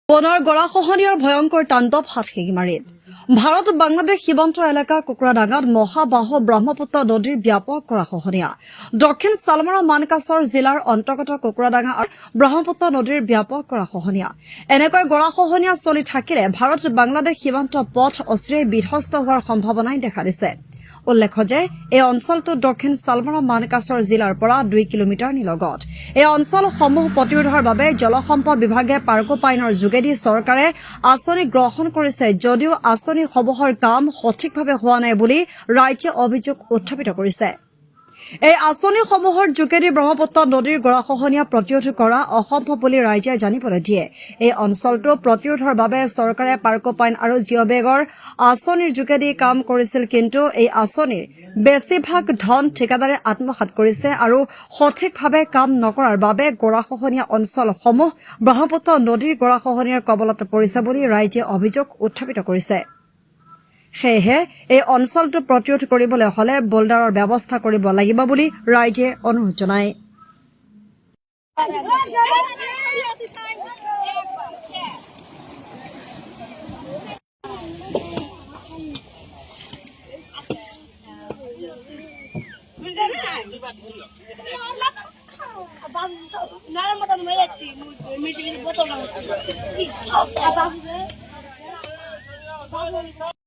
বনৰ গৰাখহনীয়াৰ ভয়ংকৰ তাণ্ডৱ হাতশিঙিমাৰীত ভাৰত বাংলাদেশ সীমান্ত এলেকা কুকুৰাডাঙাত মহাবাহ ব্ৰহ্মপুত্ৰ নদীৰ ব্যাপক গৰাখহনীয়া দক্ষিণ ছালমাৰা মানকাছৰ জিলাৰ অন্তৰ্গত কুকুৰাডাঙা আৰু ব্ৰহ্মপুত্ৰ নদীৰ ব্যাপক গৰাখহনীয়া এনেকৈ গৰাখহনীয়া চলি থাকিলে ভাৰত বাংলাদেশ সীমান্ত পথ অচিৰেই বিধ্বস্ত হোৱাৰ সম্ভাৱনাই দেখা দিছে উল্লেখ্য যে এই অঞ্চলটো দক্ষিণ ছালমাৰা মানকাছৰ জিলাৰ পৰা 2 কিলোমিটাৰ নিলগত এই অঞ্চলসমূহ প্ৰতিৰোধৰ বাবে জলসম্পদ বিভাগে পাৰ্কোপাইনৰ যোগেদি চৰকাৰে আঁচনি গ্ৰহণ কৰিছে যদিও আঁচনিসমূহৰ কাম সঠিকভাৱে হোৱা নাই বুলি ৰাজ্যে অভিযোগ উত্থাপিত কৰিছে এই আঁচনিসমূহৰ যোগেদি ব্ৰহ্মপুত্ৰ নদীৰ গৰাখহনীয়া প্ৰতিৰোধ কৰা অসম্ভৱ বুলি ৰাজ্যে জানিবলৈ দিয়ে এই অঞ্চলটো প্ৰতিৰোধৰ বাবে চৰকাৰে পাৰ্কোপাইন আৰু জিঅ'বেগৰ আঁচনিৰ যোগেদি কাম কৰিছিল কিন্তু এই আঁচনিৰ বেছিভাগ ধন ঠিকাদাৰে আত্মসাৎ কৰিছে আৰু সঠিকভাৱে কাম নকৰাৰ বাবে গৰাখহনীয়া অঞ্চলসমূহ ব্ৰহ্মপুত্ৰ নদীৰ গৰাখহনীয়াৰ কবলত পৰিছে বুলি ৰাজ্যে অভিযোগ উত্থাপিত কৰিছে সেয়েহে এই অঞ্চলটো প্ৰতিৰোধ কৰিবলৈ হলে বোল্ডাৰৰ ব্যৱস্থা কৰিব লাগিব বুলি ৰাইজে অনুৰোধ জনায়